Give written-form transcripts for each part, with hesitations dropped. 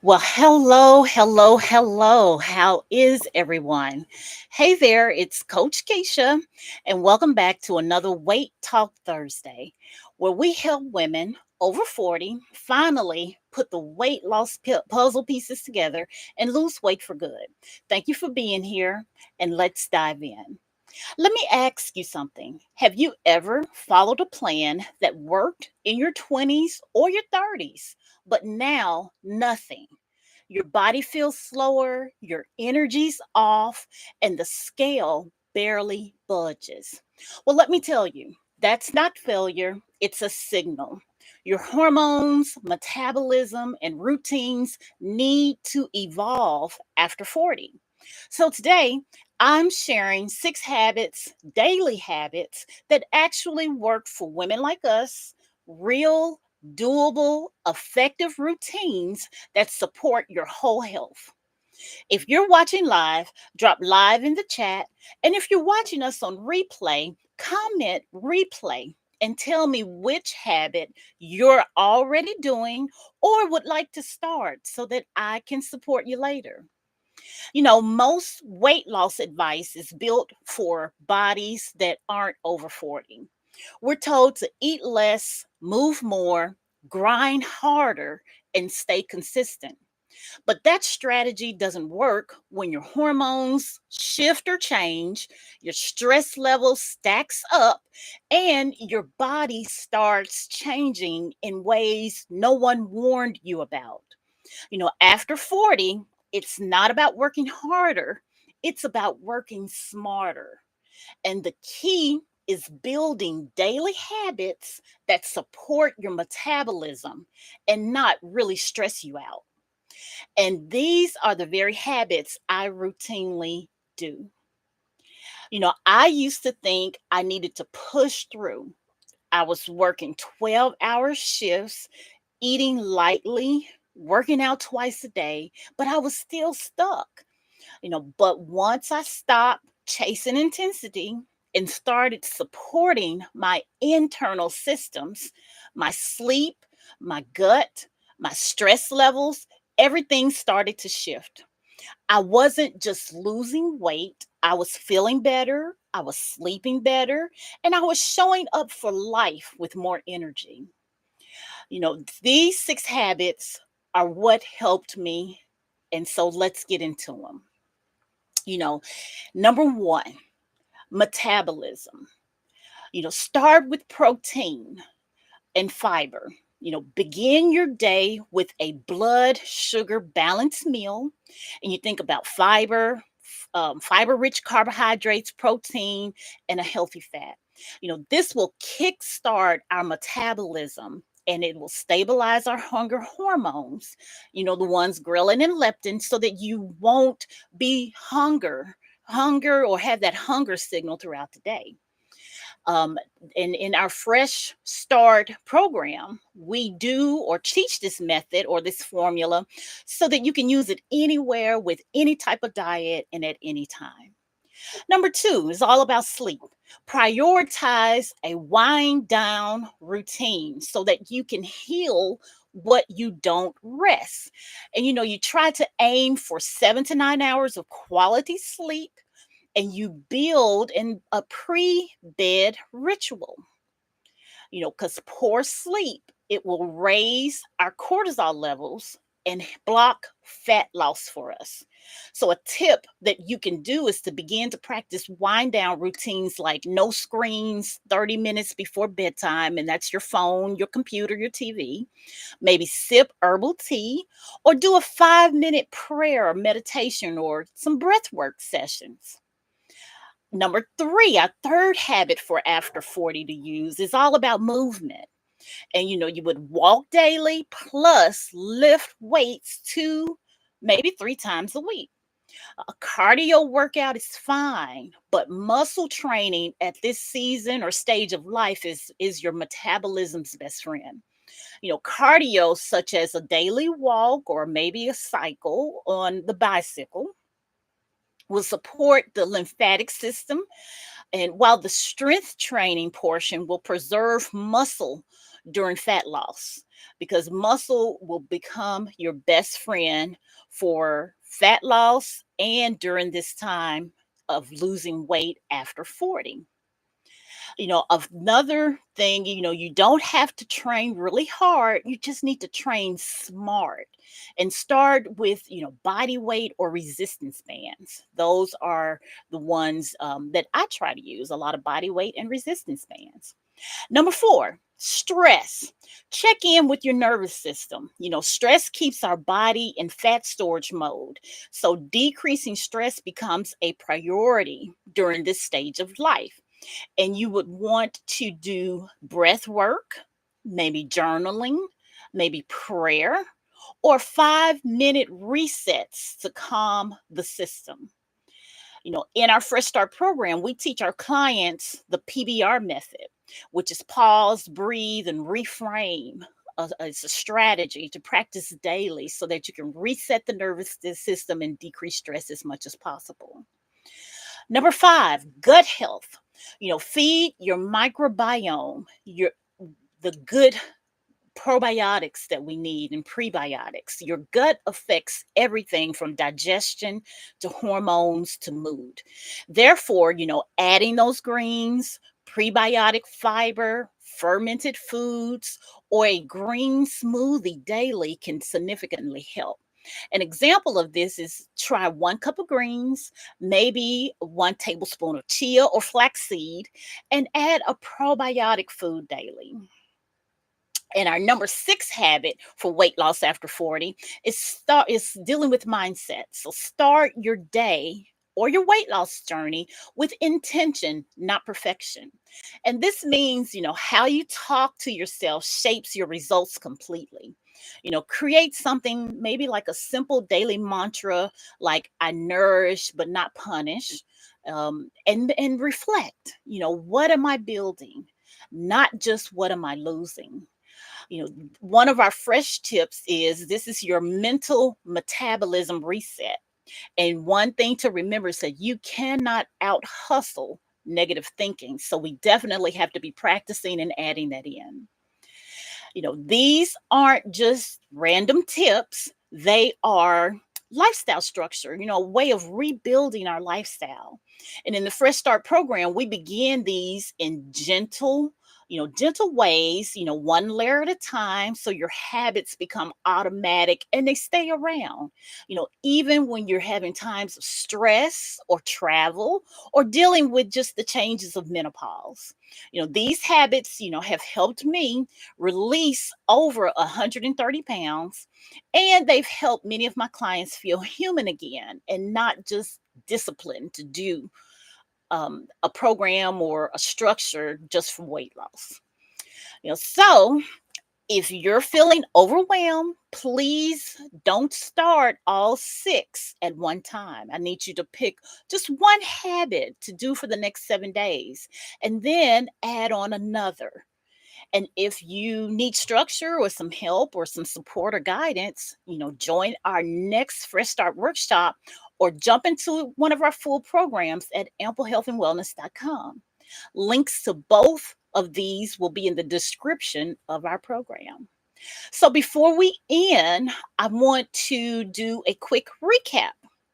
Well, hello, hello, hello. How is everyone? Hey there, it's Coach Keisha, and welcome back to another Weight Talk Thursday, where we help women over 40 finally put the weight loss puzzle pieces together and lose weight for good. Thank you for being here, and let's dive in. Let me ask you something. Have you ever followed a plan that worked in your 20s or your 30s, but now nothing? Your body feels slower, your energy's off, and the scale barely budges. Well, let me tell you, that's not failure, it's a signal. Your hormones, metabolism, and routines need to evolve after 40. So today, I'm sharing 6 habits, daily habits that actually work for women like us, real, doable, effective routines that support your whole health. If you're watching live, drop live in the chat. And if you're watching us on replay, comment replay and tell me which habit you're already doing or would like to start so that I can support you later. Most weight loss advice is built for bodies that aren't over 40. We're told to eat less, move more, grind harder, and stay consistent. But that strategy doesn't work when your hormones shift or change, your stress level stacks up, and your body starts changing in ways no one warned you about. After 40, it's not about working harder, it's about working smarter. And the key is building daily habits that support your metabolism and not really stress you out. And these are the very habits I routinely do. I used to think I needed to push through. I was working 12-hour shifts, eating lightly, working out twice a day, but I was still stuck. But once I stopped chasing intensity and started supporting my internal systems, my sleep, my gut, my stress levels, everything started to shift. I wasn't just losing weight, I was feeling better, I was sleeping better, and I was showing up for life with more energy. These 6 habits are what helped me. And so let's get into them. You know, Number one, metabolism. Start with protein and fiber. Begin your day with a blood sugar balanced meal. And you think about fiber rich carbohydrates, protein, and a healthy fat. This will kickstart our metabolism and it will stabilize our hunger hormones, the ones ghrelin and leptin, so that you won't be hunger or have that hunger signal throughout the day. Um, in our Fresh Start program, we do or teach this method or this formula so that you can use it anywhere with any type of diet and at any time. Number two is all about sleep. Prioritize a wind down routine so that you can heal what you don't rest. And you try to aim for 7 to 9 hours of quality sleep and you build in a pre-bed ritual. Because poor sleep, it will raise our cortisol levels and block fat loss for us. So, a tip that you can do is to begin to practice wind down routines like no screens 30 minutes before bedtime, and that's your phone, your computer, your TV. Maybe sip herbal tea or do a 5-minute prayer or meditation or some breath work sessions. Number three, our third habit for after 40 to use is all about movement. And you would walk daily plus lift weights 2, maybe 3 times a week. A cardio workout is fine, but muscle training at this season or stage of life is your metabolism's best friend. Cardio such as a daily walk or maybe a cycle on the bicycle will support the lymphatic system, And while the strength training portion will preserve muscle during fat loss, because muscle will become your best friend for fat loss and during this time of losing weight after 40. Another thing, you don't have to train really hard. You just need to train smart and start with, body weight or resistance bands. Those are the ones that I try to use, a lot of body weight and resistance bands. Number four, stress. Check in with your nervous system. Stress keeps our body in fat storage mode. So decreasing stress becomes a priority during this stage of life. And you would want to do breath work, maybe journaling, maybe prayer, or 5-minute resets to calm the system. In our Fresh Start program, we teach our clients the PBR method, which is pause, breathe, and reframe. It's a strategy to practice daily so that you can reset the nervous system and decrease stress as much as possible. Number five, gut health. Feed your microbiome, the good probiotics that we need and prebiotics. Your gut affects everything from digestion to hormones to mood. Therefore, adding those greens, prebiotic fiber, fermented foods, or a green smoothie daily can significantly help. An example of this is try 1 cup of greens, maybe 1 tablespoon of chia or flaxseed, and add a probiotic food daily. And our number six habit for weight loss after 40 is dealing with mindset. So start your day or your weight loss journey with intention, not perfection. And this means, how you talk to yourself shapes your results completely. Create something maybe like a simple daily mantra like I nourish but not punish. And reflect, what am I building? Not just what am I losing? One of our fresh tips is this is your mental metabolism reset. And one thing to remember is that you cannot out hustle negative thinking. So we definitely have to be practicing and adding that in. These aren't just random tips, they are lifestyle structure, a way of rebuilding our lifestyle. And in the Fresh Start program, we begin these in gentle ways, one layer at a time, so your habits become automatic and they stay around. Even when you're having times of stress or travel or dealing with just the changes of menopause. These habits, have helped me release over 130 pounds, and they've helped many of my clients feel human again and not just disciplined to do a program or a structure just for weight loss. So if you're feeling overwhelmed, please don't start all six at one time. I need you to pick just one habit to do for the next 7 days and then add on another. And if you need structure or some help or some support or guidance, join our next Fresh Start workshop or jump into one of our full programs at amplehealthandwellness.com. Links to both of these will be in the description of our program. So before we end, I want to do a quick recap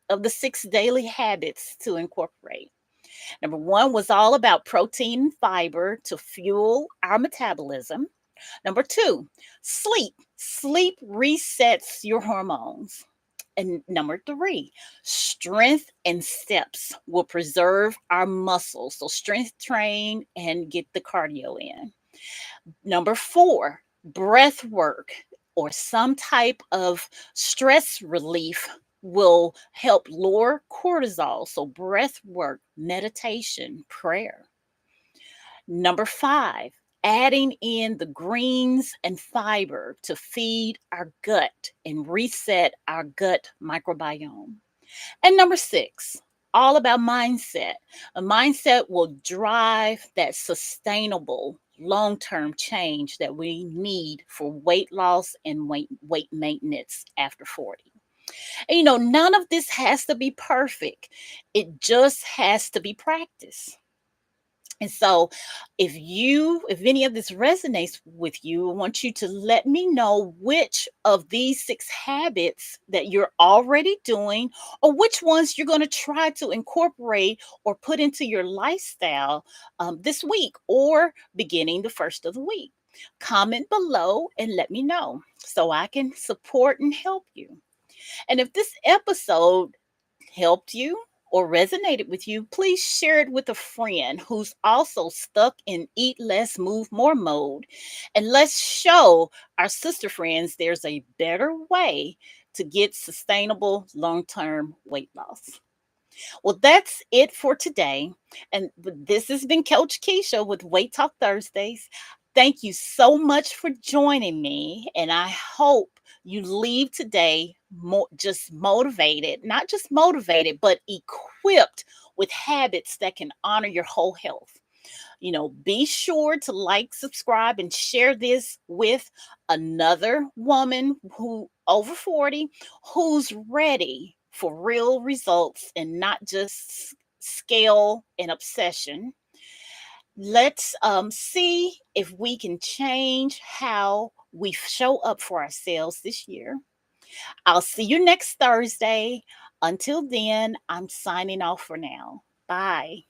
of the 6 daily habits to incorporate. Number one was all about protein and fiber to fuel our metabolism. Number two, sleep. Sleep resets your hormones. And number three, strength and steps will preserve our muscles. So strength train and get the cardio in. Number four, breath work or some type of stress relief will help lower cortisol. So, breath work, meditation, prayer. Number five, adding in the greens and fiber to feed our gut and reset our gut microbiome. And number six, all about mindset. A mindset will drive that sustainable long term change that we need for weight loss and weight maintenance after 40. And none of this has to be perfect, it just has to be practiced. And so if any of this resonates with you, I want you to let me know which of these 6 habits that you're already doing, or which ones you're going to try to incorporate or put into your lifestyle this week or beginning the first of the week. Comment below and let me know so I can support and help you. And if this episode helped you or resonated with you, please share it with a friend who's also stuck in eat less, move more mode. And let's show our sister friends there's a better way to get sustainable long term weight loss. Well, that's it for today. And this has been Coach Keisha with Weight Talk Thursdays. Thank you so much for joining me. And I hope you leave today just motivated, not just motivated, but equipped with habits that can honor your whole health. Be sure to like, subscribe, and share this with another woman who over 40 who's ready for real results and not just scale and obsession. Let's see if we can change how we show up for ourselves this year. I'll see you next Thursday. Until then, I'm signing off for now. Bye.